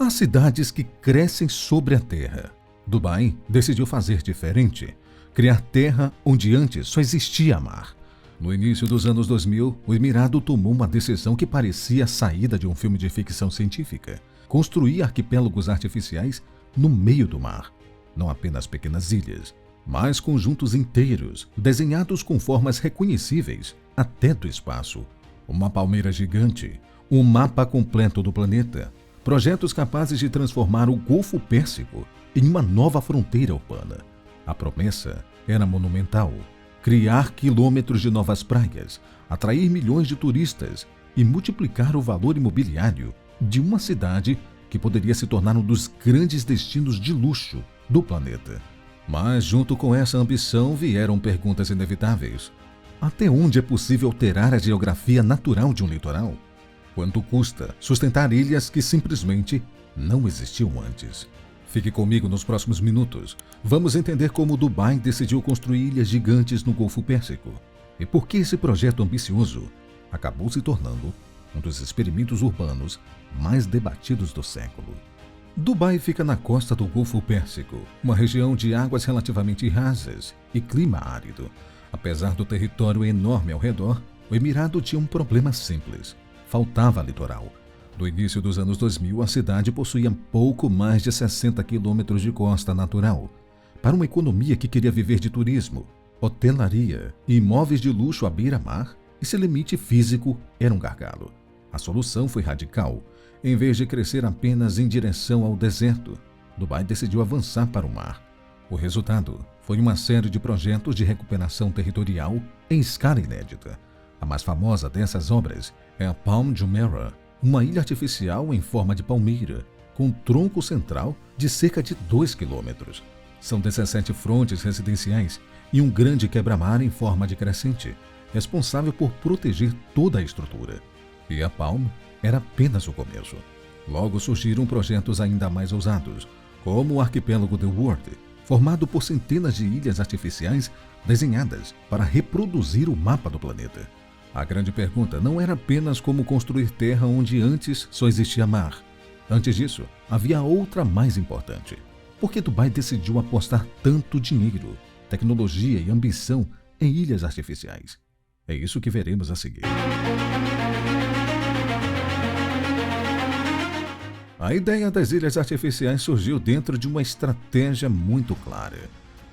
Há cidades que crescem sobre a terra. Dubai decidiu fazer diferente, criar terra onde antes só existia mar. No início dos anos 2000, o Emirado tomou uma decisão que parecia a saída de um filme de ficção científica: construir arquipélagos artificiais no meio do mar. Não apenas pequenas ilhas, mas conjuntos inteiros, desenhados com formas reconhecíveis até do espaço. Uma palmeira gigante, um mapa completo do planeta, projetos capazes de transformar o Golfo Pérsico em uma nova fronteira urbana. A promessa era monumental: criar quilômetros de novas praias, atrair milhões de turistas e multiplicar o valor imobiliário de uma cidade que poderia se tornar um dos grandes destinos de luxo do planeta. Mas junto com essa ambição vieram perguntas inevitáveis. Até onde é possível alterar a geografia natural de um litoral? Quanto custa sustentar ilhas que simplesmente não existiam antes? Fique comigo nos próximos minutos. Vamos entender como Dubai decidiu construir ilhas gigantes no Golfo Pérsico e por que esse projeto ambicioso acabou se tornando um dos experimentos urbanos mais debatidos do século. Dubai fica na costa do Golfo Pérsico, uma região de águas relativamente rasas e clima árido. Apesar do território enorme ao redor, o Emirado tinha um problema simples: faltava litoral. No início dos anos 2000, a cidade possuía pouco mais de 60 quilômetros de costa natural. Para uma economia que queria viver de turismo, hotelaria e imóveis de luxo à beira-mar, esse limite físico era um gargalo. A solução foi radical. Em vez de crescer apenas em direção ao deserto, Dubai decidiu avançar para o mar. O resultado foi uma série de projetos de recuperação territorial em escala inédita. A mais famosa dessas obras é a Palm Jumeirah, uma ilha artificial em forma de palmeira, com um tronco central de cerca de 2 quilômetros. São 17 frontes residenciais e um grande quebra-mar em forma de crescente, responsável por proteger toda a estrutura. E a Palm era apenas o começo. Logo surgiram projetos ainda mais ousados, como o arquipélago The World, formado por centenas de ilhas artificiais desenhadas para reproduzir o mapa do planeta. A grande pergunta não era apenas como construir terra onde antes só existia mar. Antes disso, havia outra mais importante: por que Dubai decidiu apostar tanto dinheiro, tecnologia e ambição em ilhas artificiais? É isso que veremos a seguir. A ideia das ilhas artificiais surgiu dentro de uma estratégia muito clara.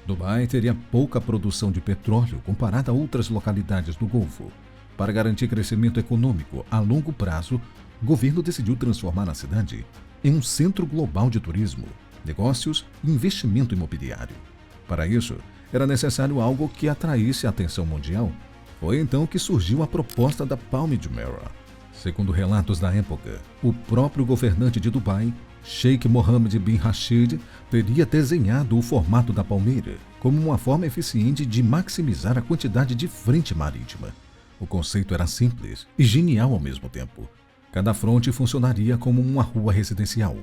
Dubai teria pouca produção de petróleo comparada a outras localidades do Golfo. Para garantir crescimento econômico a longo prazo, o governo decidiu transformar a cidade em um centro global de turismo, negócios e investimento imobiliário. Para isso, era necessário algo que atraísse a atenção mundial. Foi então que surgiu a proposta da Palm Jumeirah. Segundo relatos da época, o próprio governante de Dubai, Sheikh Mohammed bin Rashid, teria desenhado o formato da palmeira como uma forma eficiente de maximizar a quantidade de frente marítima. O conceito era simples e genial ao mesmo tempo. Cada fronte funcionaria como uma rua residencial,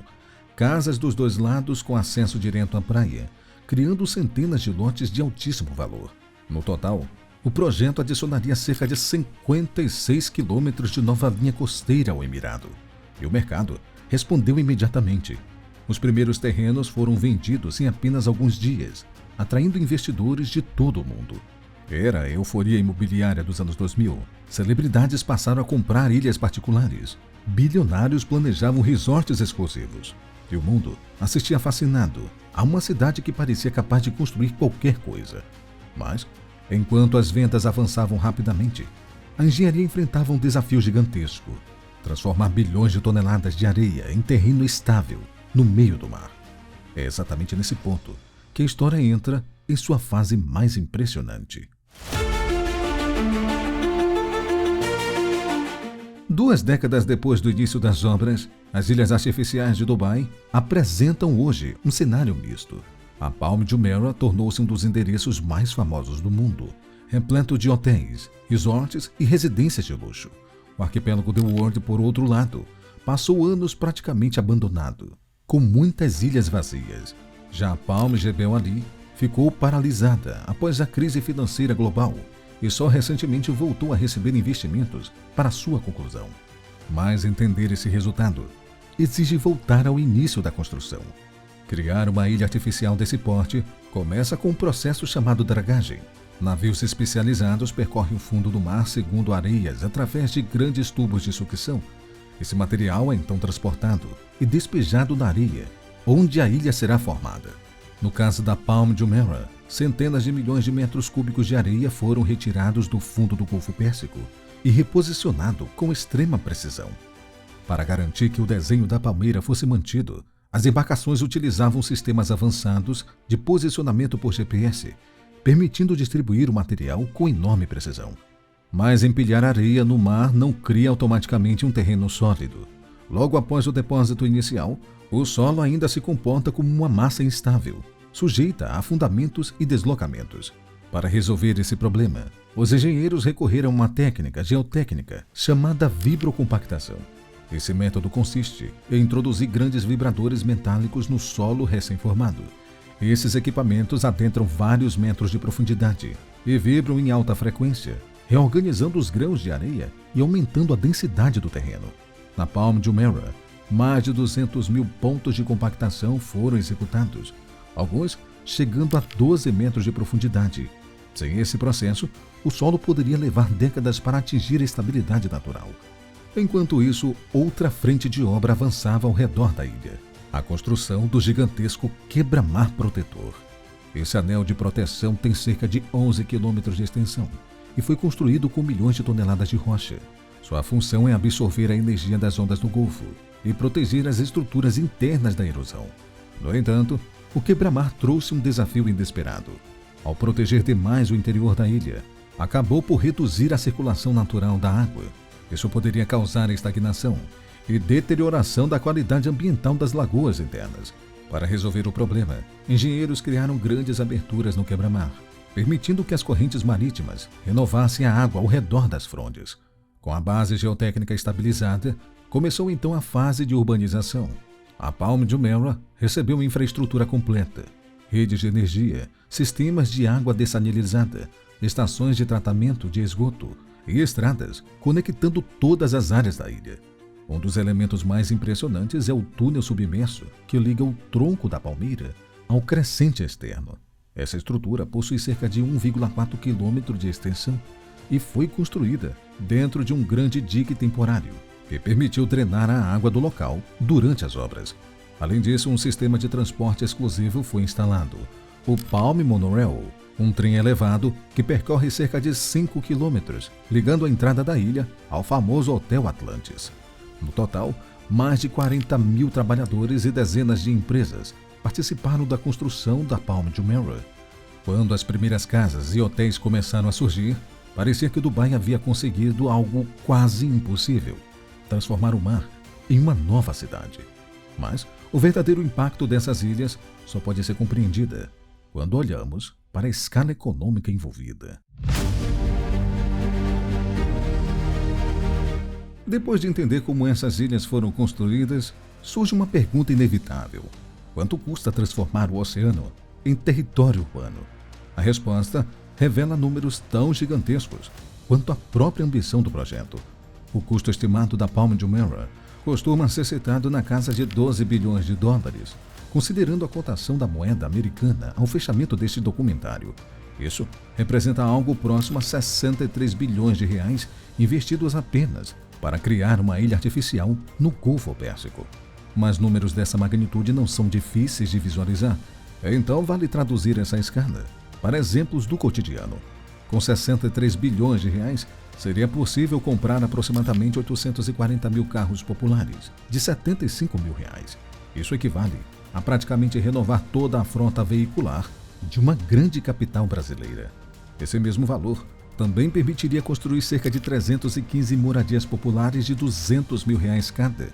casas dos dois lados com acesso direto à praia, criando centenas de lotes de altíssimo valor. No total, o projeto adicionaria cerca de 56 quilômetros de nova linha costeira ao Emirado. E o mercado respondeu imediatamente. Os primeiros terrenos foram vendidos em apenas alguns dias, atraindo investidores de todo o mundo. Era a euforia imobiliária dos anos 2000. Celebridades passaram a comprar ilhas particulares. Bilionários planejavam resorts exclusivos. E o mundo assistia fascinado a uma cidade que parecia capaz de construir qualquer coisa. Mas, enquanto as vendas avançavam rapidamente, a engenharia enfrentava um desafio gigantesco: transformar bilhões de toneladas de areia em terreno estável no meio do mar. É exatamente nesse ponto que a história entra em sua fase mais impressionante. 2 décadas depois do início das obras, as ilhas artificiais de Dubai apresentam hoje um cenário misto. A Palm Jumeirah tornou-se um dos endereços mais famosos do mundo, repleto de hotéis, resorts e residências de luxo. O arquipélago The World, por outro lado, passou anos praticamente abandonado, com muitas ilhas vazias. Já a Palm Jebel Ali ficou paralisada após a crise financeira global e só recentemente voltou a receber investimentos para sua conclusão. Mas entender esse resultado exige voltar ao início da construção. Criar uma ilha artificial desse porte começa com um processo chamado dragagem. Navios especializados percorrem o fundo do mar segundo areias através de grandes tubos de sucção. Esse material é então transportado e despejado na areia, onde a ilha será formada. No caso da Palm Jumeirah, centenas de milhões de metros cúbicos de areia foram retirados do fundo do Golfo Pérsico e reposicionado com extrema precisão. Para garantir que o desenho da palmeira fosse mantido, as embarcações utilizavam sistemas avançados de posicionamento por GPS, permitindo distribuir o material com enorme precisão. Mas empilhar areia no mar não cria automaticamente um terreno sólido. Logo após o depósito inicial, o solo ainda se comporta como uma massa instável, sujeita a afundamentos e deslocamentos. Para resolver esse problema, os engenheiros recorreram a uma técnica geotécnica chamada vibrocompactação. Esse método consiste em introduzir grandes vibradores metálicos no solo recém-formado. Esses equipamentos adentram vários metros de profundidade e vibram em alta frequência, reorganizando os grãos de areia e aumentando a densidade do terreno. Na Palm Jumeirah, mais de 200 mil pontos de compactação foram executados, alguns chegando a 12 metros de profundidade. Sem esse processo, o solo poderia levar décadas para atingir a estabilidade natural. Enquanto isso, outra frente de obra avançava ao redor da ilha: a construção do gigantesco quebra-mar protetor. Esse anel de proteção tem cerca de 11 quilômetros de extensão e foi construído com milhões de toneladas de rocha. Sua função é absorver a energia das ondas do Golfo e proteger as estruturas internas da erosão. No entanto, o quebra-mar trouxe um desafio inesperado. Ao proteger demais o interior da ilha, acabou por reduzir a circulação natural da água. Isso poderia causar estagnação e deterioração da qualidade ambiental das lagoas internas. Para resolver o problema, engenheiros criaram grandes aberturas no quebra-mar, permitindo que as correntes marítimas renovassem a água ao redor das frondes. Com a base geotécnica estabilizada, começou então a fase de urbanização. A Palm Jumeirah recebeu uma infraestrutura completa: redes de energia, sistemas de água dessalinizada, estações de tratamento de esgoto e estradas conectando todas as áreas da ilha. Um dos elementos mais impressionantes é o túnel submerso que liga o tronco da palmeira ao crescente externo. Essa estrutura possui cerca de 1,4 km de extensão e foi construída dentro de um grande dique temporário que permitiu drenar a água do local durante as obras. Além disso, um sistema de transporte exclusivo foi instalado: o Palm Monorail, um trem elevado que percorre cerca de 5 quilômetros, ligando a entrada da ilha ao famoso Hotel Atlantis. No total, mais de 40 mil trabalhadores e dezenas de empresas participaram da construção da Palm Jumeirah. Quando as primeiras casas e hotéis começaram a surgir, parecia que Dubai havia conseguido algo quase impossível: transformar o mar em uma nova cidade. Mas o verdadeiro impacto dessas ilhas só pode ser compreendida quando olhamos para a escala econômica envolvida. Depois de entender como essas ilhas foram construídas, surge uma pergunta inevitável: quanto custa transformar o oceano em território urbano? A resposta revela números tão gigantescos quanto a própria ambição do projeto. O custo estimado da Palm Jumeirah costuma ser citado na casa de 12 bilhões de dólares, considerando a cotação da moeda americana ao fechamento deste documentário. Isso representa algo próximo a 63 bilhões de reais investidos apenas para criar uma ilha artificial no Golfo Pérsico. Mas números dessa magnitude não são difíceis de visualizar, então vale traduzir essa escala para exemplos do cotidiano. Com 63 bilhões de reais, seria possível comprar aproximadamente 840 mil carros populares de 75 mil reais. Isso equivale a praticamente renovar toda a frota veicular de uma grande capital brasileira. Esse mesmo valor também permitiria construir cerca de 315 moradias populares de 200 mil reais cada,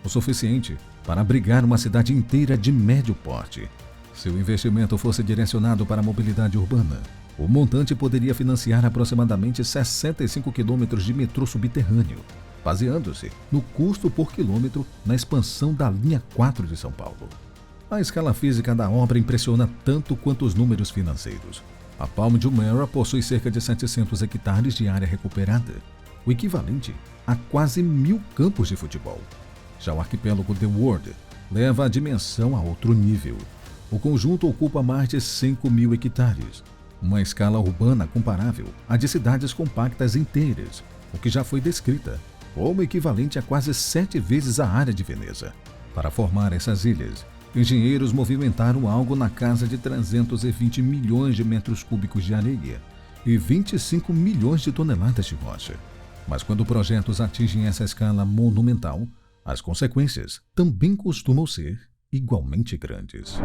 o suficiente para abrigar uma cidade inteira de médio porte. Se o investimento fosse direcionado para a mobilidade urbana, o montante poderia financiar aproximadamente 65 quilômetros de metrô subterrâneo, baseando-se no custo por quilômetro na expansão da linha 4 de São Paulo. A escala física da obra impressiona tanto quanto os números financeiros. A Palm Jumeirah possui cerca de 700 hectares de área recuperada, o equivalente a quase 1.000 campos de futebol. Já o arquipélago The World leva a dimensão a outro nível. O conjunto ocupa mais de 5.000 hectares, uma escala urbana comparável à de cidades compactas inteiras, o que já foi descrita como equivalente a quase 7 vezes a área de Veneza. Para formar essas ilhas, engenheiros movimentaram algo na casa de 320 milhões de metros cúbicos de areia e 25 milhões de toneladas de rocha. Mas quando projetos atingem essa escala monumental, as consequências também costumam ser igualmente grandes.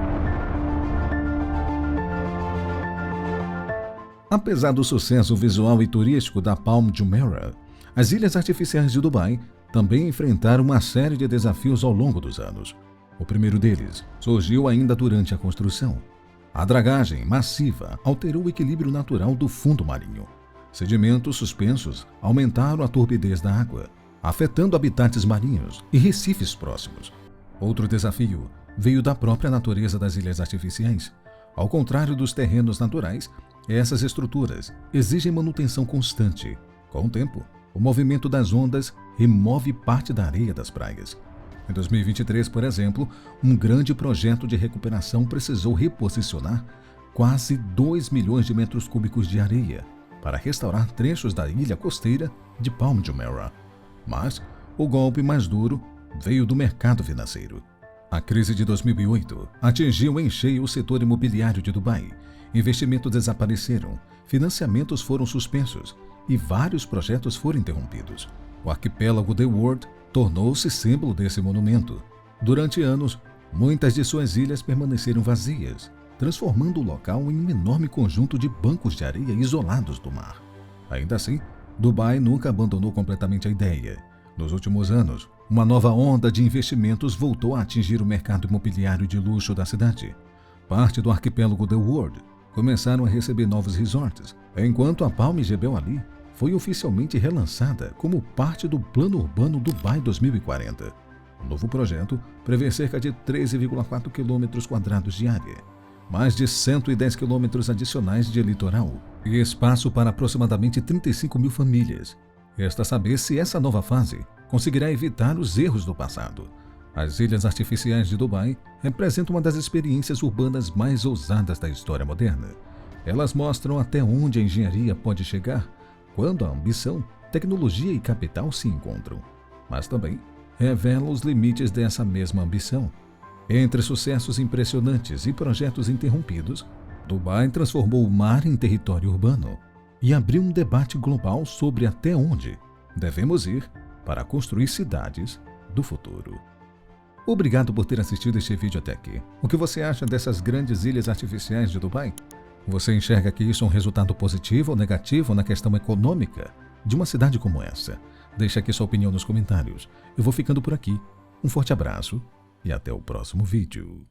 Apesar do sucesso visual e turístico da Palm Jumeirah, as ilhas artificiais de Dubai também enfrentaram uma série de desafios ao longo dos anos. O primeiro deles surgiu ainda durante a construção. A dragagem massiva alterou o equilíbrio natural do fundo marinho. Sedimentos suspensos aumentaram a turbidez da água, afetando habitats marinhos e recifes próximos. Outro desafio veio da própria natureza das ilhas artificiais. Ao contrário dos terrenos naturais, essas estruturas exigem manutenção constante. Com o tempo, o movimento das ondas remove parte da areia das praias. Em 2023, por exemplo, um grande projeto de recuperação precisou reposicionar quase 2 milhões de metros cúbicos de areia para restaurar trechos da ilha costeira de Palm Jumeirah. Mas o golpe mais duro veio do mercado financeiro. A crise de 2008 atingiu em cheio o setor imobiliário de Dubai. Investimentos desapareceram, financiamentos foram suspensos e vários projetos foram interrompidos. O arquipélago The World tornou-se símbolo desse monumento. Durante anos, muitas de suas ilhas permaneceram vazias, transformando o local em um enorme conjunto de bancos de areia isolados do mar. Ainda assim, Dubai nunca abandonou completamente a ideia. Nos últimos anos, uma nova onda de investimentos voltou a atingir o mercado imobiliário de luxo da cidade. Parte do arquipélago The World começaram a receber novos resorts, enquanto a Palm Jebel Ali foi oficialmente relançada como parte do Plano Urbano Dubai 2040. O novo projeto prevê cerca de 13,4 km² de área, mais de 110 km adicionais de litoral e espaço para aproximadamente 35 mil famílias. Resta saber se essa nova fase conseguirá evitar os erros do passado. As ilhas artificiais de Dubai representam uma das experiências urbanas mais ousadas da história moderna. Elas mostram até onde a engenharia pode chegar quando a ambição, tecnologia e capital se encontram, mas também revelam os limites dessa mesma ambição. Entre sucessos impressionantes e projetos interrompidos, Dubai transformou o mar em território urbano e abriu um debate global sobre até onde devemos ir para construir cidades do futuro. Obrigado por ter assistido este vídeo até aqui. O que você acha dessas grandes ilhas artificiais de Dubai? Você enxerga que isso é um resultado positivo ou negativo na questão econômica de uma cidade como essa? Deixe aqui sua opinião nos comentários. Eu vou ficando por aqui. Um forte abraço e até o próximo vídeo.